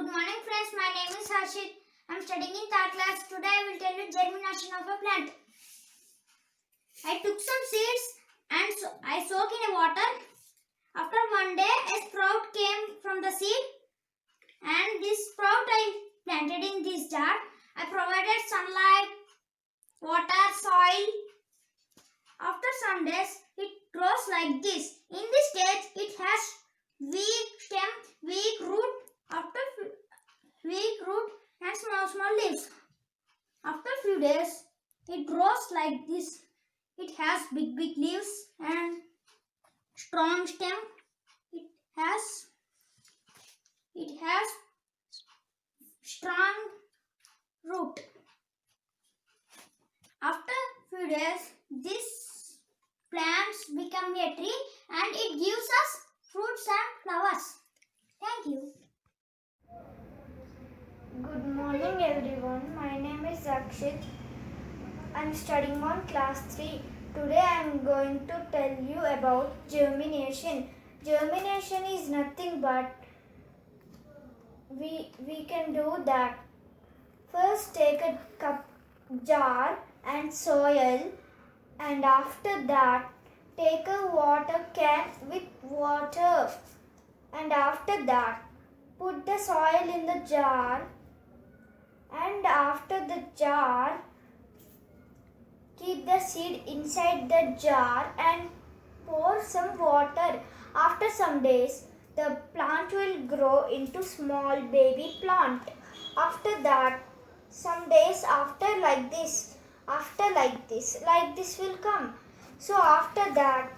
Good morning friends, my name is Harshit. I am studying in third class. Today I will tell you germination of a plant. I took some seeds and I soak in a water. After one day a sprout came from the seed and this sprout I planted in this jar. I provided sunlight, water, soil. After some days it grows like this. In this stage it has weak stem, weak root. After weak root and small leaves. After few days, it grows like this. It has big leaves and strong stem. It has strong root. After few days, this plants become a tree and it gives us fruits and flowers. Thank you. Good morning everyone, my name is Akshit. I am studying on class 3. Today I am going to tell you about germination. Germination is nothing but we can do that. First take a jar and soil, and after that take a water can with water, and after that put the soil in the jar, and after the jar keep the seed inside the jar and pour some water. After some days the plant will grow into small baby plant. After that, some days after like this will come. So after that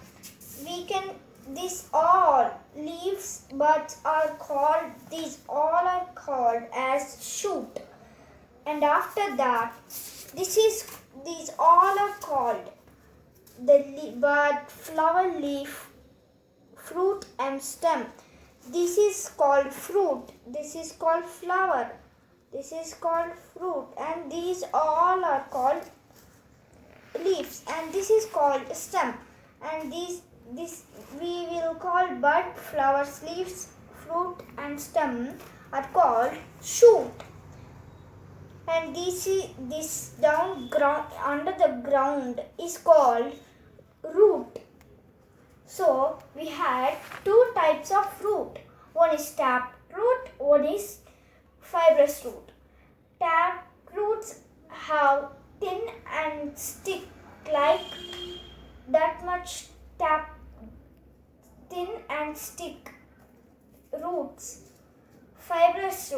we can, these all leaves buds are called, these all are called as shoot. And after that these all are called the bud, flower, leaf, fruit and stem. This is called fruit, this is called flower, this is called fruit, and these all are called leaves, and this is called stem. And this we will call bud, flowers, leaves, fruit and stem are called shoot. And this down ground, under the ground, is called root. So we had two types of root. One is tap root, one is fibrous root. Tap roots have thin and stick, like that much thin and stick roots. Fibrous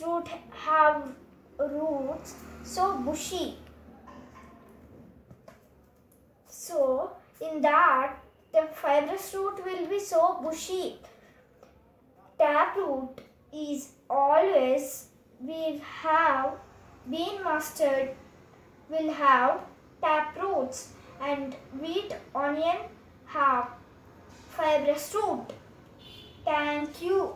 root have roots so bushy. So in that the fibrous root will be so bushy. Tap root is always will have bean mustard will have tap roots, and wheat, onion have fibrous root. Thank you.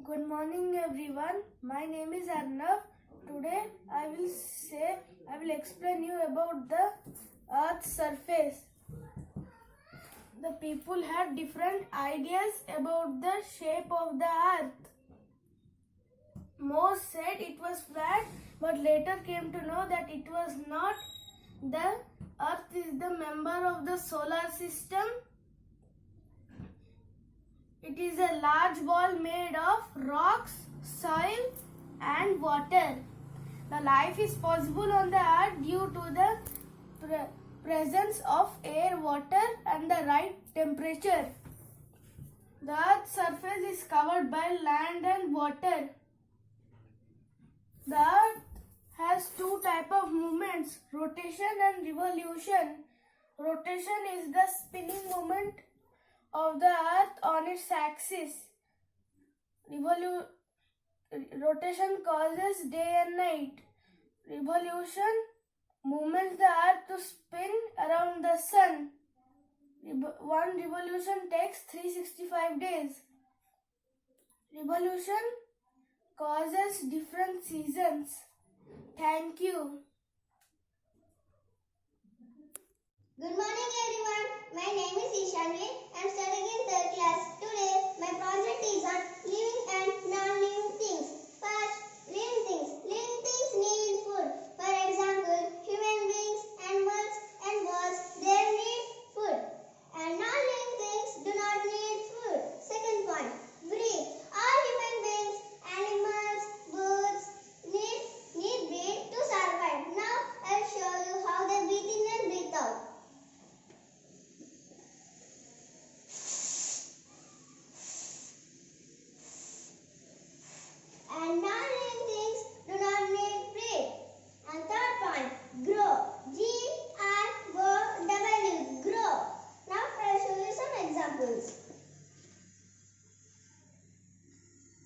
Good morning everyone, my name is Arnav. Today I will explain you about the earth's surface. The people had different ideas about the shape of the earth. Most said it was flat, but later came to know that it was not. The earth is the member of the solar system. It is a large ball made of rocks, soil and water. The life is possible on the earth due to the presence of air, water and the right temperature. The earth's surface is covered by land and water. The earth has two types of movements, rotation and revolution. Rotation is the spinning movement of the earth on its axis. Rotation causes day and night. Revolution movements the earth to spin around the sun. One revolution takes 365 days. Revolution causes different seasons. Thank you. Good morning everyone. My name is Ishanvi. I am studying in third class. Today my project is on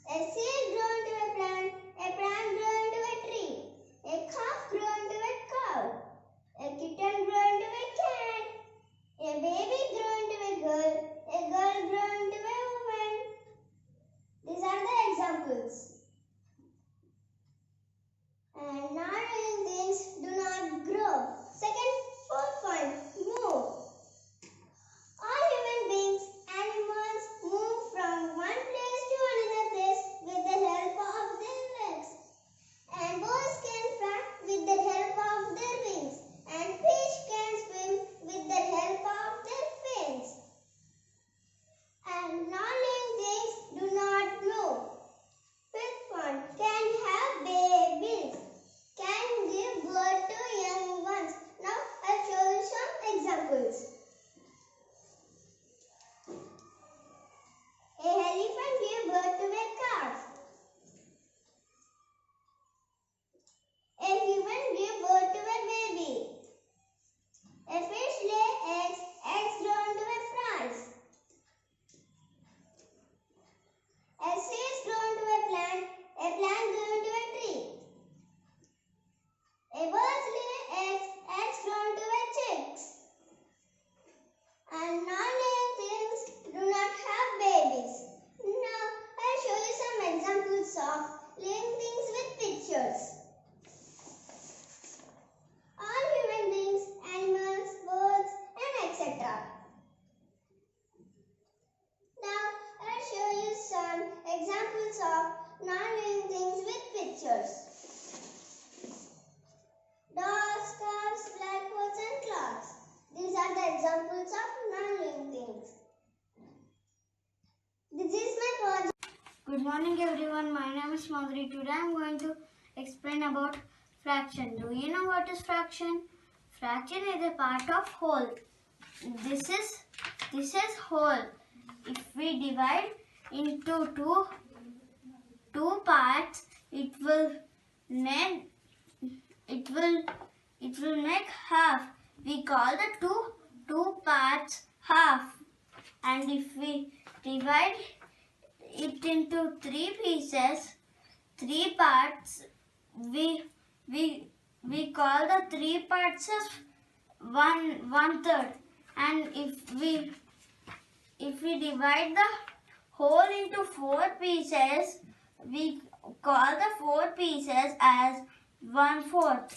A seed grew into a plant grew into a tree, a calf grew into a cow, a kitten grew into a cat, a baby grew into a girl grew into a woman. These are the examples. And non-living things do not grow. Second, fourth point, move. All human beings, animals move from one place to another place with the help of their legs. And birds can fly with the help of their wings. And fish can swim with the help of their fins. And non-living things do not move. Fifth one, can have babies, can give birth to young ones. Now I'll show you some examples. A elephant gave birth to a calf. A human gave birth to a baby. A fish lay eggs, eggs grow into a frogs. A seed grow into a plant grew into a tree. A bird lay eggs, eggs grow into a chicks. And non-living things do not have babies. Now I'll show you some examples of living things with pictures. All human beings, animals, birds, and etc. Now I'll show you some examples of non-living things with pictures. Dogs, calves, blackbirds, and clouds. These are the examples of non-living things. This is my project. Good morning everyone, my name is Madhuri. Today I am going to explain about fraction. Do you know what is fraction? Fraction is a part of whole. This is whole. If we divide into two parts, it will make half. We call the two parts half. And if we divide it into three pieces, three parts, we call the three parts as one third. And if we divide the whole into four pieces, we call the four pieces as 1/4.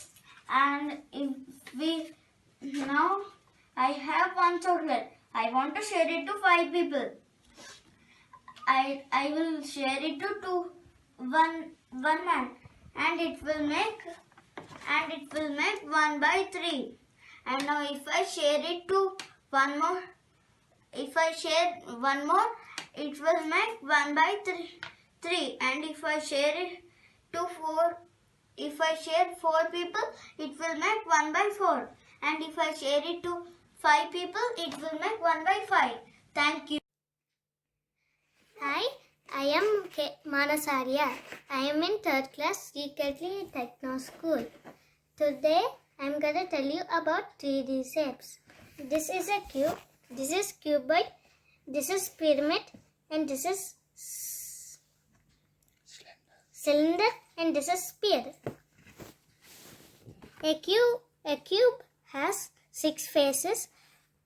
And if we now I have one chocolate. I want to share it to 5 people. I will share it to one man, and it will make 1/3. And now if I share it to one more, it will make 1/3. And if I share it to 4, if I share 4 people, it will make 1/4. And if I share it to 5 people, it will make 1/5. Thank you. Hi, I am Manasarya. I am in 3rd class Sri Techno School. Today I am going to tell you about 3D shapes. This is a cube, this is cuboid, this is pyramid, and this is cylinder, and this is sphere. A cube has 6 faces,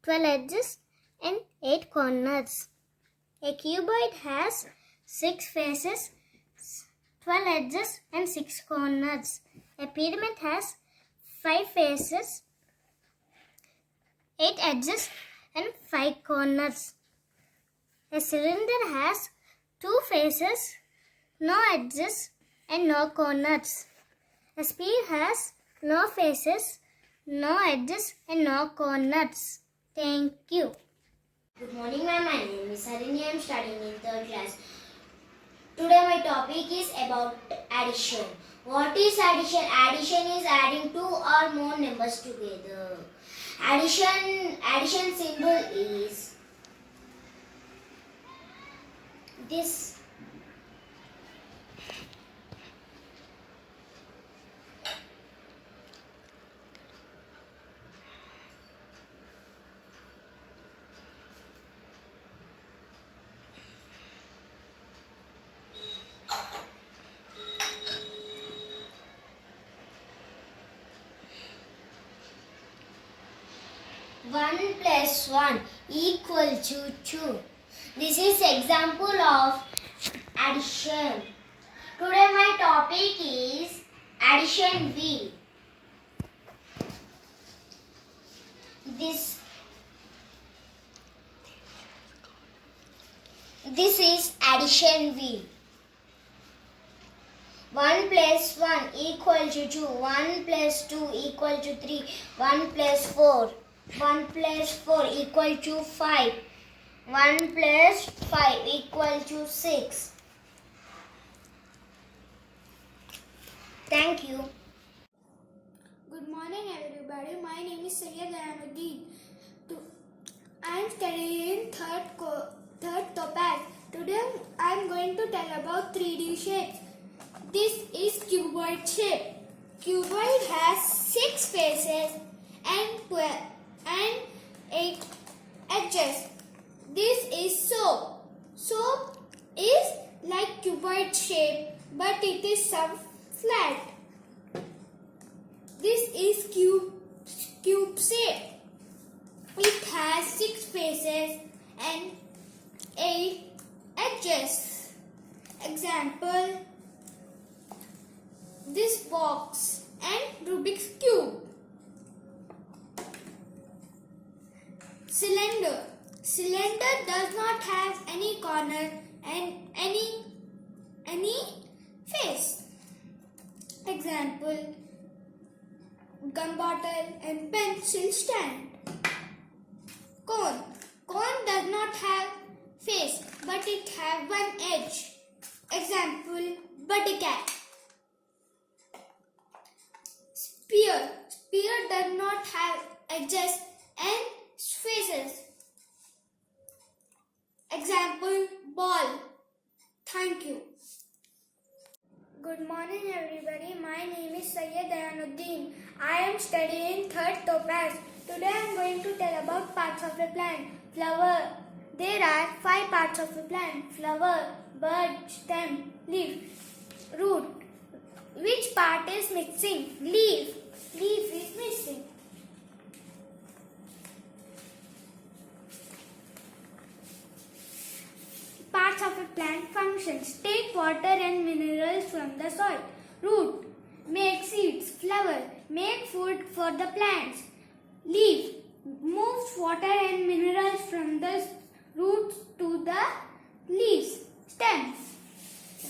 12 edges, and 8 corners. A cuboid has 6 faces, 12 edges, and 6 corners. A pyramid has 5 faces, 8 edges, and 5 corners. A cylinder has 2 faces, no edges, and no corners. A sphere has no faces, no edges, and no corners. Thank you. Good morning ma'am, my name is Harini. I am studying in 3rd class. Today my topic is about addition. What is addition? Addition is adding 2 or more numbers together. Addition symbol is this. plus 1 equal to 2. This is example of addition. Today my topic is addition wheel. This is addition wheel. 1 plus 1 equal to 2. 1 plus 2 equal to 3. 1 plus 4. 1 plus 4 equal to 5. 1 plus 5 equal to 6. Thank you. Good morning, everybody. My name is Sayyid Ayanuddin. I am studying third Topaz. Today I am going to tell about 3D shapes. This is cuboid shape. Cuboid has 6 faces and 8 edges. This is soap. Soap is like cuboid shape, but it is some flat. This is cube shape. It has 6 faces and 8 edges. Example, this box and Rubik's cube. Cylinder. Cylinder does not have any corner and any face. Example, gum bottle and pencil stand. Cone. Cone does not have face, but it have one edge. Example, buddy cat. Spear. Spear does not have edges and faces. Example, ball. Thank you. Good morning, everybody. My name is Sayyid Ayanuddin. I am studying third Topaz. Today I am going to tell about parts of a plant. Flower. There are 5 parts of a plant. Flower, bud, stem, leaf, root. Which part is missing? Leaf. Leaf is missing. Parts of a plant functions. Take water and minerals from the soil. Root. Make seeds. Flower. Make food for the plants. Leaf. Moves water and minerals from the roots to the leaves. Stems.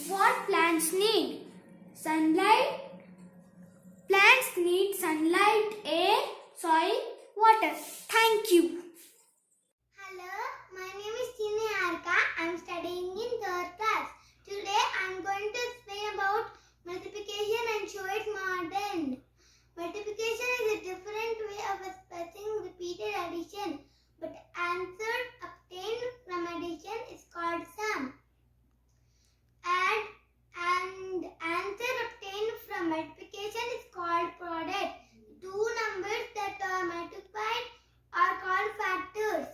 What plants need? Sunlight. Plants need sunlight, air, soil, water. Thank you. Hello, my name is Chini Arka. I am studying in 3rd class. Today I am going to explain about multiplication and show it modern. Multiplication is a different way of expressing repeated addition, but answer obtained from addition is called sum. Add and answer obtained from multiplication is called product. Two numbers that are multiplied are called factors.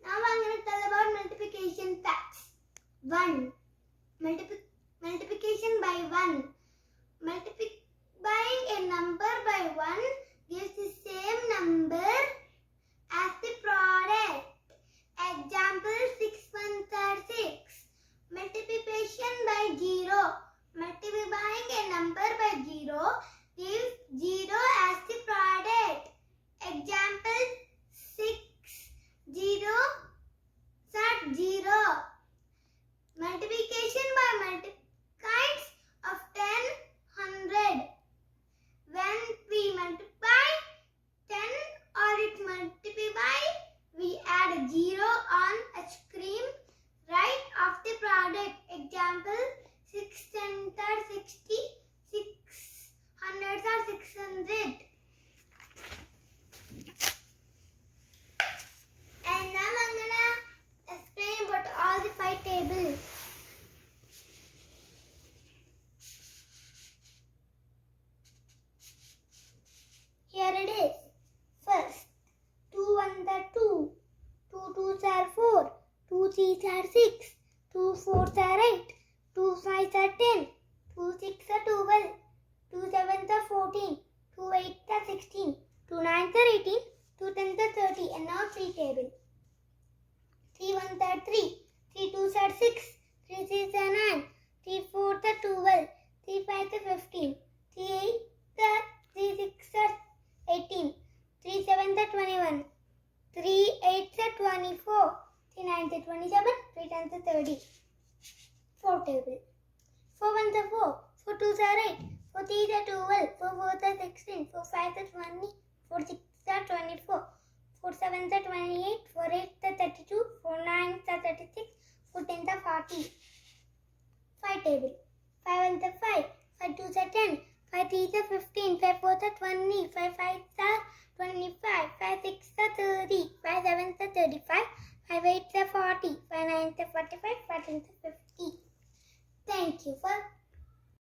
Now I am going to tell about multiplication facts. 1. Multiplication by 1. Multiplying a number by 1 gives the same number as the product. Example, 6 ones are 6. Multiplication by 0. Multiplying a number by 0 gives 0 as the product. Example, 6 zeros are 0. Multiplication by multiplies of 10, 100. When we multiply 10 or it multiply, we add a 0 on a screen right of the product. Example, 6 tens are 60, 6 hundreds are 600. And now I'm gonna explain about all the 5 tables. Here it is. First, 2 ones are 2, 2 twos are 4, 2 threes are 6, 2 fours are 8, 2 fives are 10, 2 sixes are 12, 2 sevens are 14, 2 eights are 16, 2 nines are 18, 2 tens are 30, and now 3 tables. 9. 3 4 12. 3 5 15. 3 8 3 6 18. 3 7 21. 3 8 24. 3 9 27. 3 10 30. 4 table. 4 1 4. 4 2 8. 4 3 12. 4 4 16. 4 5 20. 4 6 24. 4 7 28. 4 8 32. 4 9 36. 4 10 40. 5 table. 5 1 5. 5 2 10. 5 3 15. 5 4 20. 5 5 25. 5 6 30. 5 7 35. 5 8 40. 5 9 45. 5 10 50. Thank you for